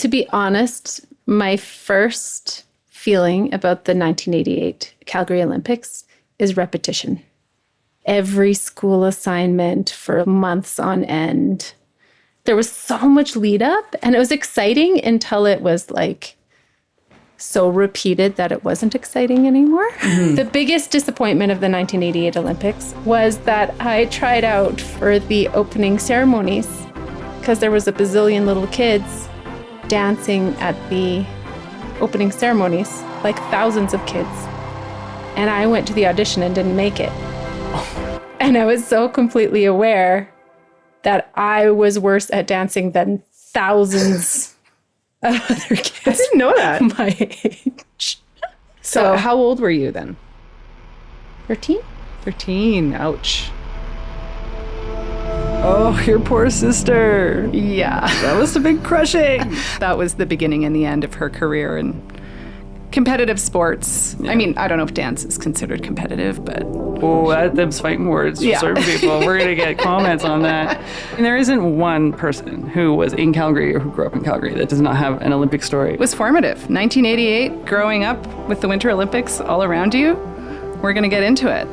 To be honest, my first feeling about the 1988 Calgary Olympics is repetition. Every school assignment for months on end. There was so much lead up, and it was exciting until it was like so repeated that it wasn't exciting anymore. Mm-hmm. The biggest disappointment of the 1988 Olympics was that I tried out for the opening ceremonies because there was a bazillion little kids dancing at the opening ceremonies, like thousands of kids. And I went to the audition and didn't make it. And I was so completely aware that I was worse at dancing than thousands of other kids. I didn't know that. My age. So how old were you then? 13? 13. Ouch. Oh, your poor sister. Yeah. That was a big crushing. That was the beginning and the end of her career in competitive sports. Yeah. I mean, I don't know if dance is considered competitive, but... Oh, them's fighting words for certain people. We're going to get comments on that. And there isn't one person who was in Calgary or who grew up in Calgary that does not have an Olympic story. It was formative. 1988, growing up with the Winter Olympics all around you. We're going to get into it.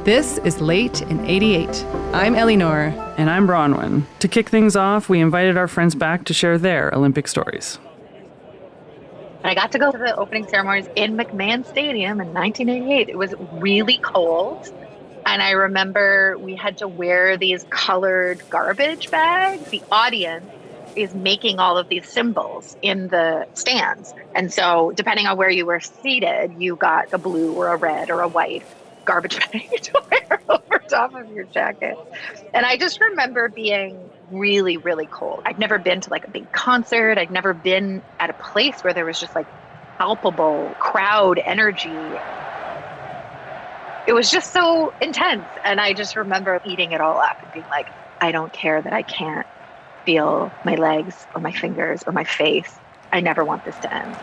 This is Late in 88. I'm Elinor. And I'm Bronwin. To kick things off, we invited our friends back to share their Olympic stories. I got to go to the opening ceremonies in McMahon Stadium in 1988. It was really cold. And I remember we had to wear these colored garbage bags. The audience is making all of these symbols in the stands. And so depending on where you were seated, you got a blue or a red or a white garbage bag to wear over top of your jacket. And I just remember being really, really cold. I'd never been to like a big concert. I'd never been at a place where there was just like palpable crowd energy. It was just so intense. And I just remember eating it all up and being like, I don't care that I can't feel my legs or my fingers or my face. I never want this to end.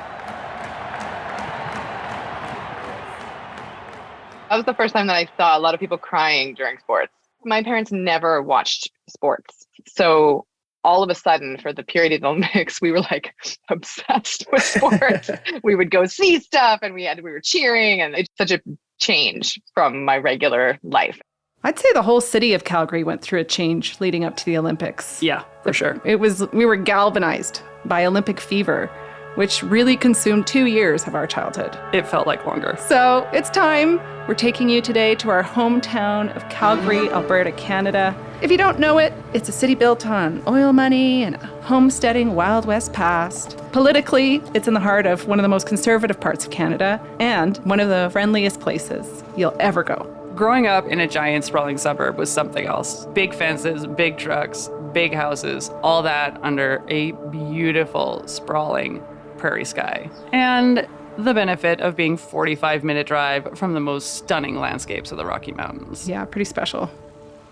That was the first time that I saw a lot of people crying during sports. My parents never watched sports. So all of a sudden, for the period of the Olympics, we were like obsessed with sports. We would go see stuff and we were cheering, and it's such a change from my regular life. I'd say the whole city of Calgary went through a change leading up to the Olympics. Yeah, for sure. We were galvanized by Olympic fever, which really consumed 2 years of our childhood. It felt like longer. So it's time. We're taking you today to our hometown of Calgary, Alberta, Canada. If you don't know it, it's a city built on oil money and a homesteading Wild West past. Politically, it's in the heart of one of the most conservative parts of Canada and one of the friendliest places you'll ever go. Growing up in a giant sprawling suburb was something else. Big fences, big trucks, big houses, all that under a beautiful, sprawling prairie sky. And the benefit of being 45-minute drive from the most stunning landscapes of the Rocky Mountains. Yeah, pretty special.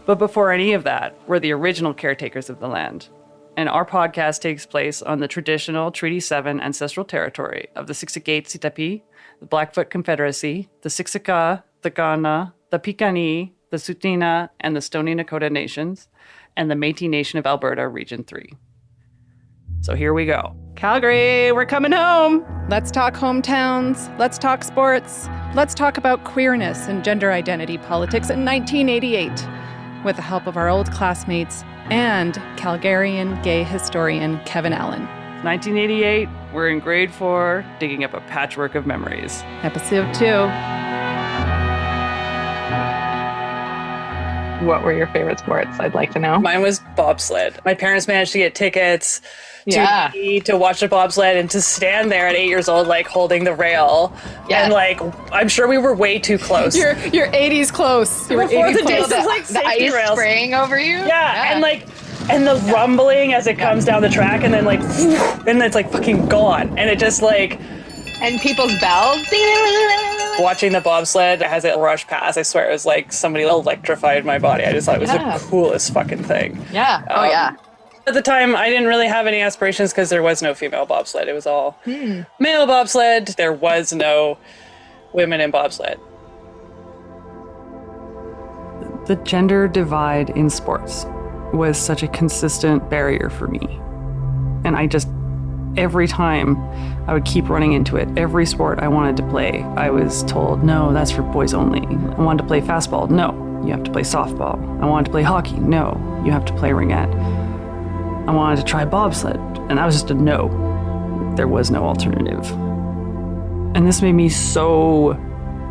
But before any of that, we're the original caretakers of the land. And our podcast takes place on the traditional Treaty 7 ancestral territory of the Siksikaitsitapi, the Blackfoot Confederacy, the Siksika, the Kainai, the Piikani, the Tsuut'ina, and the Stoney Nakoda nations, and the Métis Nation of Alberta, Region 3. So here we go. Calgary, we're coming home. Let's talk hometowns. Let's talk sports. Let's talk about queerness and gender identity politics in 1988 with the help of our old classmates and Calgarian gay historian Kevin Allen. 1988, we're in grade 4, digging up a patchwork of memories. Episode 2. What were your favorite sports? I'd like to know. Mine was bobsled. My parents managed to get tickets to watch the bobsled and to stand there at 8 years old, like holding the rail. Yes. And like, I'm sure we were way too close. You're 80s close. You were 80s close. Like the ice rails spraying over you? Yeah. And the rumbling as it comes down the track, and then like, and it's like fucking gone. And it just like... And people's bells. Watching the bobsled as it rushed past, I swear it was like somebody electrified my body. I just thought it was the coolest fucking thing. Yeah. Oh, yeah. At the time, I didn't really have any aspirations because there was no female bobsled. It was all male bobsled. There was no women in bobsled. The gender divide in sports was such a consistent barrier for me. And I just Every time I would keep running into it. Every sport I wanted to play, I was told, no, that's for boys only. I wanted to play fastball. No, you have to play softball. I wanted to play hockey. No, you have to play ringette. I wanted to try bobsled, and I was just a no. There was no alternative. And this made me so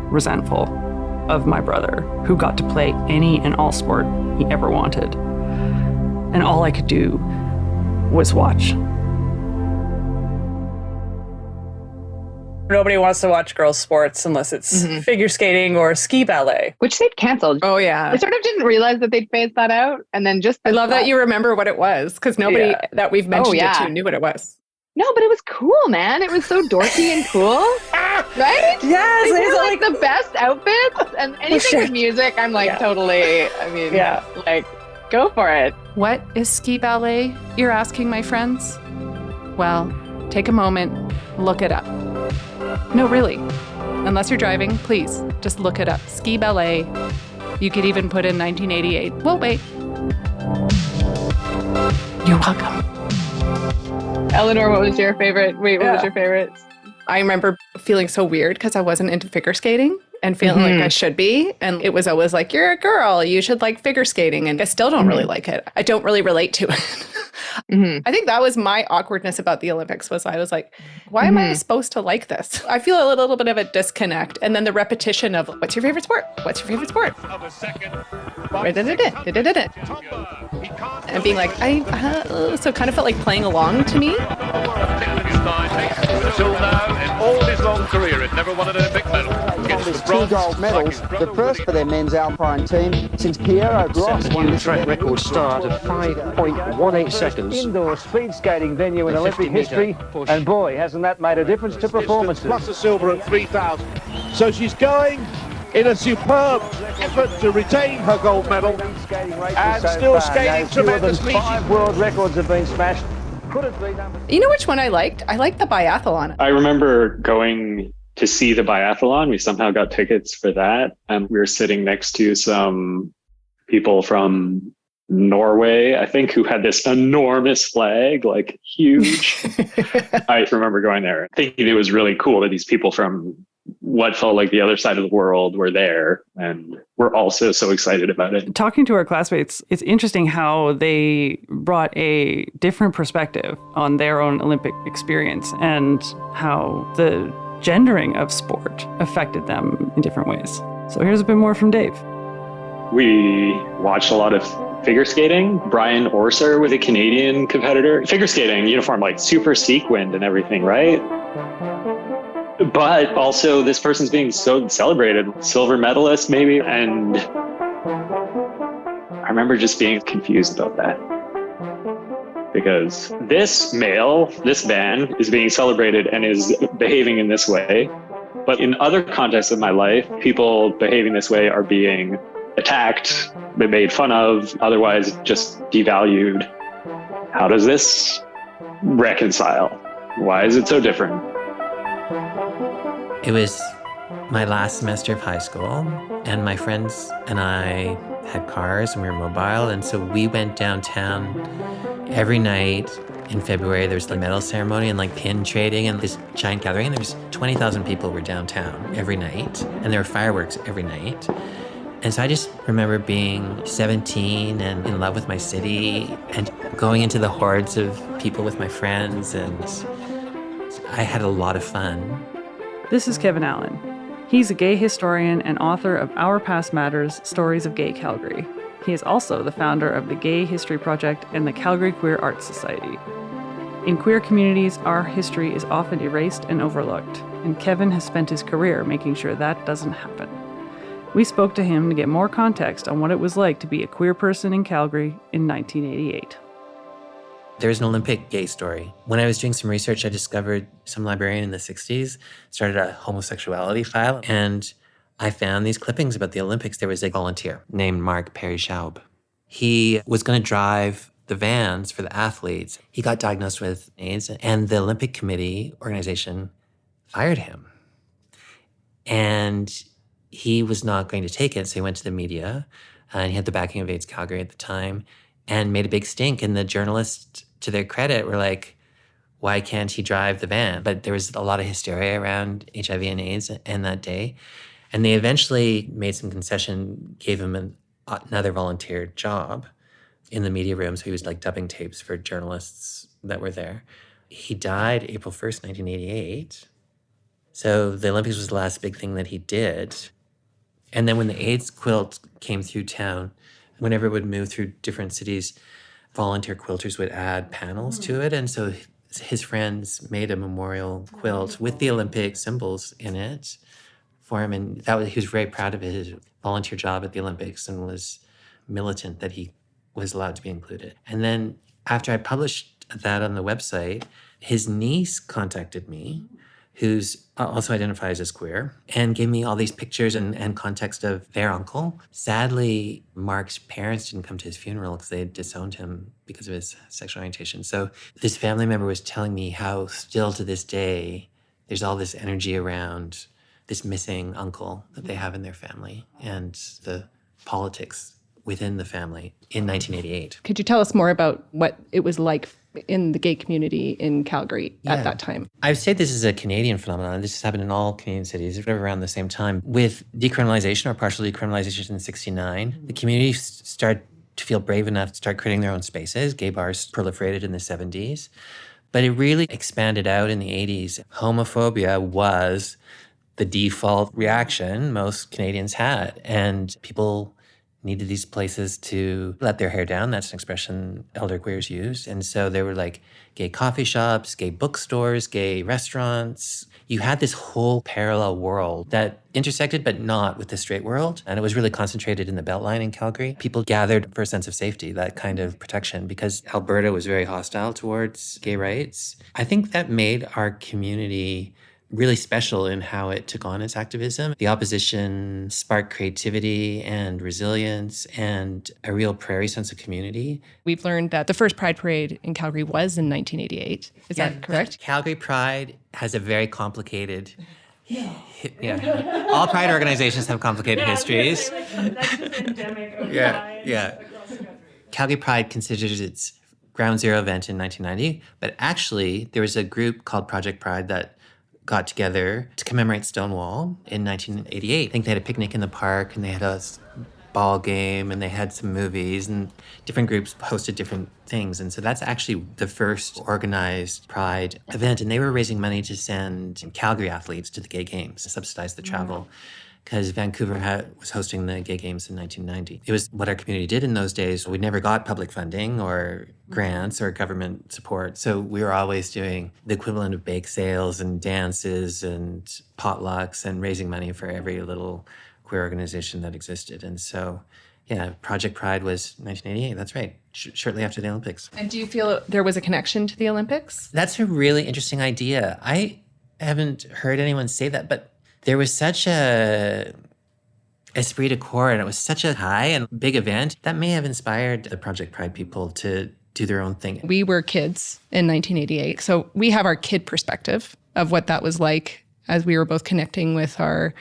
resentful of my brother, who got to play any and all sport he ever wanted. And all I could do was watch. Nobody wants to watch girls' sports unless it's figure skating or ski ballet. Which they've canceled. Oh, yeah. I sort of didn't realize that they'd phased that out. And then just... I love that you remember what it was, because nobody that we've mentioned it to knew what it was. No, but it was cool, man. It was so dorky and cool. Right? Yes. They were like the best outfits. And anything with music, I'm like totally, I mean, like, go for it. What is ski ballet, you're asking, my friends? Well, take a moment, look it up. No, really. Unless you're driving, please, just look it up. Ski ballet. You could even put in 1988. Well, wait. You're welcome. Elinor, what was your favorite? What was your favorite? I remember feeling so weird because I wasn't into figure skating and feeling like I should be. And it was always like, you're a girl, you should like figure skating. And I still don't really like it. I don't really relate to it. I think that was my awkwardness about the Olympics, was I was like, why am I supposed to like this? I feel a little bit of a disconnect. And then the repetition of, what's your favorite sport? What's your favorite sport? And being like, so it kind of felt like playing along to me. Until now, in all his long career, it never won an Olympic medal. There's 2 gold medals, the first for their men's alpine team since Piero Gross won this track record start of 5.18 seconds. Indoor speed skating venue in Olympic history, and boy, hasn't that made a difference to performances. Plus a silver at 3,000. So she's going in a superb effort to retain her gold medal, and still skating tremendously. 5 world records have been smashed. You know which one I liked? I liked the biathlon. I remember going to see the biathlon. We somehow got tickets for that. And we were sitting next to some people from Norway, I think, who had this enormous flag, like huge. I remember going there thinking it was really cool that these people from what felt like the other side of the world were there, and we're also so excited about it. Talking to our classmates, it's interesting how they brought a different perspective on their own Olympic experience and how the gendering of sport affected them in different ways. So here's a bit more from Dave. We watched a lot of figure skating. Brian Orser was a Canadian competitor. Figure skating uniform, like super sequined and everything, right? But also this person's being so celebrated, silver medalist maybe. And I remember just being confused about that. Because this male, this man is being celebrated and is behaving in this way. But in other contexts of my life, people behaving this way are being attacked, been made fun of, otherwise just devalued. How does this reconcile? Why is it so different? It was my last semester of high school, and my friends and I had cars and we were mobile, and so we went downtown every night. In February, there was the medal ceremony and like pin trading and this giant gathering, and there was 20,000 people were downtown every night, and there were fireworks every night. And so I just remember being 17 and in love with my city and going into the hordes of people with my friends, and I had a lot of fun. This is Kevin Allen. He's a gay historian and author of Our Past Matters, Stories of Gay Calgary. He is also the founder of the Gay History Project and the Calgary Queer Arts Society. In queer communities, our history is often erased and overlooked, and Kevin has spent his career making sure that doesn't happen. We spoke to him to get more context on what it was like to be a queer person in Calgary in 1988. There's an Olympic gay story. When I was doing some research, I discovered some librarian in the 60s started a homosexuality file, and I found these clippings about the Olympics. There was a volunteer named Mark Perry-Schaub. He was going to drive the vans for the athletes. He got diagnosed with AIDS, and the Olympic Committee organization fired him. And he was not going to take it, so he went to the media, and he had the backing of AIDS Calgary at the time, and made a big stink. And the journalists, to their credit, were like, why can't he drive the van? But there was a lot of hysteria around HIV and AIDS in that day. And they eventually made some concession, gave him another volunteer job in the media room. So he was like dubbing tapes for journalists that were there. He died April 1st, 1988. So the Olympics was the last big thing that he did. And then when the AIDS quilt came through town, whenever it would move through different cities, volunteer quilters would add panels to it. And so his friends made a memorial quilt with the Olympic symbols in it for him. And he was very proud of his volunteer job at the Olympics and was militant that he was allowed to be included. And then after I published that on the website, his niece contacted me, who's also identifies as queer, and gave me all these pictures and context of their uncle. Sadly, Mark's parents didn't come to his funeral because they had disowned him because of his sexual orientation. So this family member was telling me how still to this day, there's all this energy around this missing uncle that they have in their family and the politics within the family in 1988. Could you tell us more about what it was like in the gay community in Calgary at that time? I would say this is a Canadian phenomenon. This has happened in all Canadian cities around the same time. With decriminalization or partial decriminalization in 1969, the community started to feel brave enough to start creating their own spaces. Gay bars proliferated in the 70s, but it really expanded out in the 80s. Homophobia was the default reaction most Canadians had, and people needed these places to let their hair down. That's an expression elder queers use. And so there were like gay coffee shops, gay bookstores, gay restaurants. You had this whole parallel world that intersected, but not with the straight world. And it was really concentrated in the Beltline in Calgary. People gathered for a sense of safety, that kind of protection, because Alberta was very hostile towards gay rights. I think that made our community really special in how it took on its activism. The opposition sparked creativity and resilience and a real prairie sense of community. We've learned that the first Pride Parade in Calgary was in 1988. Is that correct? Calgary Pride has a very complicated... Yeah. All Pride organizations have complicated histories. That's just endemic of Pride. Calgary Pride considers its ground zero event in 1990, but actually there was a group called Project Pride that got together to commemorate Stonewall in 1988. I think they had a picnic in the park and they had a ball game and they had some movies and different groups hosted different things. And so that's actually the first organized Pride event. And they were raising money to send Calgary athletes to the Gay Games to subsidize the travel, because Vancouver was hosting the Gay Games in 1990. It was what our community did in those days. We never got public funding or grants or government support. So we were always doing the equivalent of bake sales and dances and potlucks and raising money for every little queer organization that existed. And so, Project Pride was 1988. That's right, shortly after the Olympics. And do you feel there was a connection to the Olympics? That's a really interesting idea. I haven't heard anyone say that, but there was such a esprit de corps, and it was such a high and big event that may have inspired the Project Pride people to do their own thing. We were kids in 1988, so we have our kid perspective of what that was like as we were both connecting with our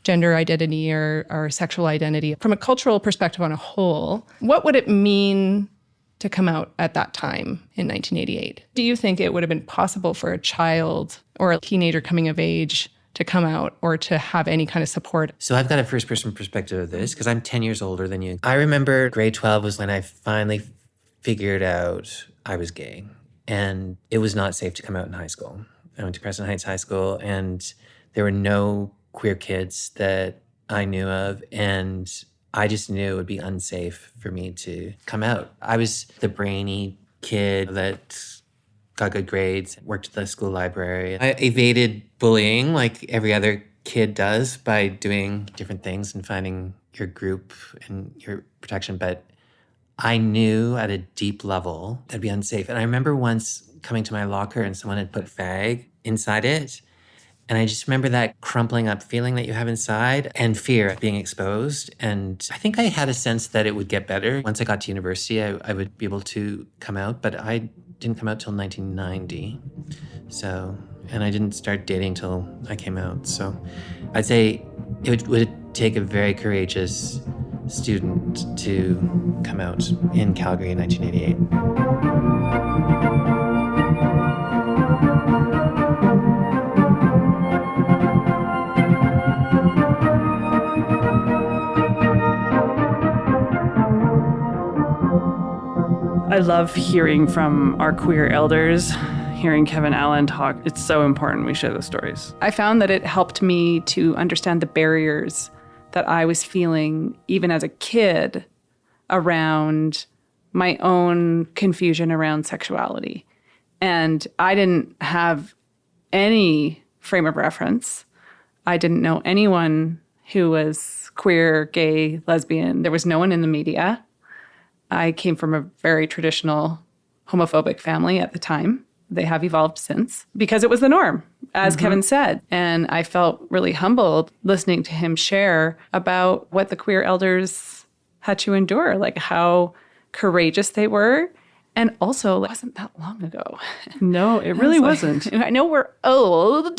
gender identity or our sexual identity. From a cultural perspective on a whole, what would it mean to come out at that time in 1988? Do you think it would have been possible for a child or a teenager coming of age to come out or to have any kind of support? So I've got a first-person perspective of this because I'm 10 years older than you. I remember grade 12 was when I finally figured out I was gay. And it was not safe to come out in high school. I went to Crescent Heights High School, and there were no queer kids that I knew of. And I just knew it would be unsafe for me to come out. I was the brainy kid that got good grades, worked at the school library. I evaded bullying like every other kid does by doing different things and finding your group and your protection. But I knew at a deep level that'd be unsafe. And I remember once coming to my locker and someone had put fag inside it. And I just remember that crumpling up feeling that you have inside and fear of being exposed. And I think I had a sense that it would get better. Once I got to university, I would be able to come out, but I didn't come out till 1990. So, and I didn't start dating till I came out. So I'd say it would take a very courageous student to come out in Calgary in 1988. I love hearing from our queer elders, hearing Kevin Allen talk. It's so important we share those stories. I found that it helped me to understand the barriers that I was feeling even as a kid around my own confusion around sexuality. And I didn't have any frame of reference. I didn't know anyone who was queer, gay, lesbian. There was no one in the media. I came from a very traditional homophobic family at the time. They have evolved since because it was the norm, as Kevin said. And I felt really humbled listening to him share about what the queer elders had to endure, like how courageous they were. And also, it wasn't that long ago. No, it really wasn't. I know we're old,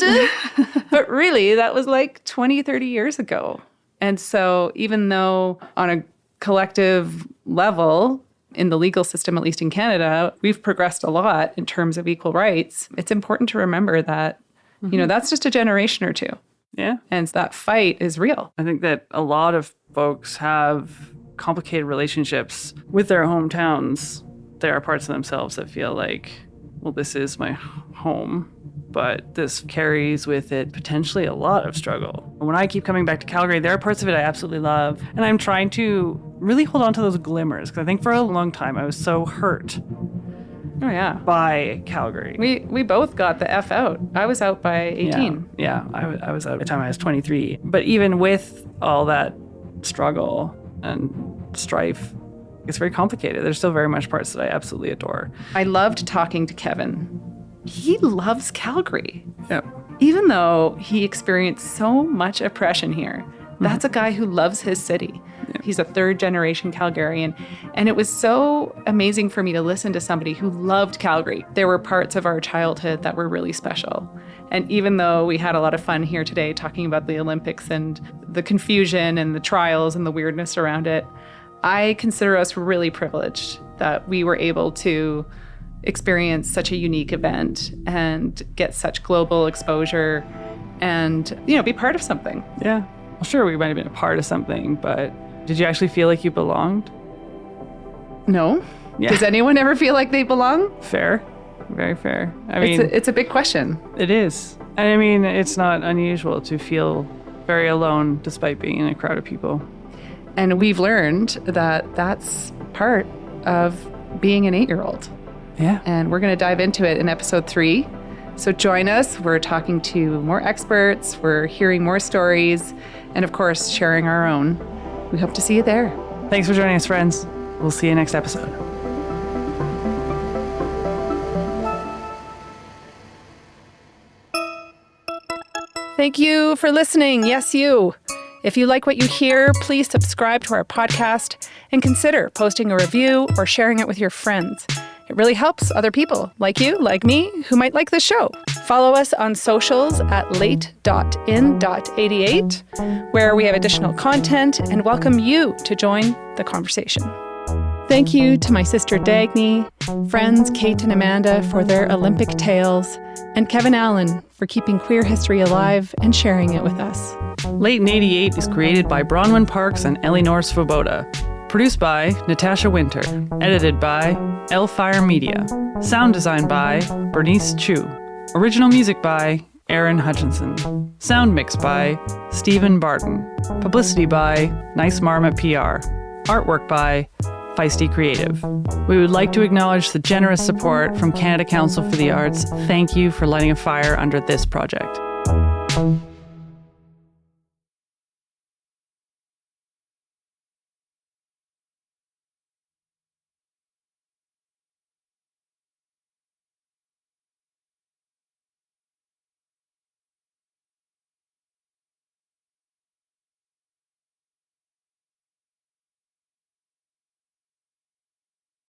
but really that was like 20, 30 years ago. And so even though on a collective level in the legal system, at least in Canada, we've progressed a lot in terms of equal rights. It's important to remember that, you know, that's just a generation or two. Yeah. And that fight is real. I think that a lot of folks have complicated relationships with their hometowns. There are parts of themselves that feel like, well, this is my home, but this carries with it potentially a lot of struggle. When I keep coming back to Calgary, there are parts of it I absolutely love. And I'm trying to really hold on to those glimmers, because I think for a long time I was so hurt by Calgary. We both got the F out. I was out by 18. Yeah, I was out by the time I was 23. But even with all that struggle and strife, it's very complicated. There's still very much parts that I absolutely adore. I loved talking to Kevin. He loves Calgary. Yeah. Even though he experienced so much oppression here, that's a guy who loves his city. Yeah. He's a third generation Calgarian. And it was so amazing for me to listen to somebody who loved Calgary. There were parts of our childhood that were really special. And even though we had a lot of fun here today talking about the Olympics and the confusion and the trials and the weirdness around it, I consider us really privileged that we were able to experience such a unique event and get such global exposure and, you know, be part of something. Yeah. Well, sure, we might have been a part of something, but did you actually feel like you belonged? No. Yeah. Does anyone ever feel like they belong? Fair. Very fair. I mean, it's a big question. It is. And I mean, it's not unusual to feel very alone despite being in a crowd of people. And we've learned that that's part of being an 8-year-old. Yeah. And we're going to dive into it in episode 3. So join us. We're talking to more experts. We're hearing more stories. And of course, sharing our own. We hope to see you there. Thanks for joining us, friends. We'll see you next episode. Thank you for listening. Yes, you. If you like what you hear, please subscribe to our podcast and consider posting a review or sharing it with your friends. It really helps other people like you, like me, who might like the show. Follow us on socials at late.in.88, where we have additional content and welcome you to join the conversation. Thank you to my sister Dagny, friends Kate and Amanda for their Olympic tales, and Kevin Allen for keeping queer history alive and sharing it with us. Late in 88 is created by Bronwin Parks and Elinor Svoboda. Produced by Natasha Winter. Edited by Elfire Media. Sound design by Bernice Chu. Original music by Aaron Hutchinson. Sound mix by Stephen Barton. Publicity by Nice Marmot PR. Artwork by Feisty Creative. We would like to acknowledge the generous support from Canada Council for the Arts. Thank you for lighting a fire under this project.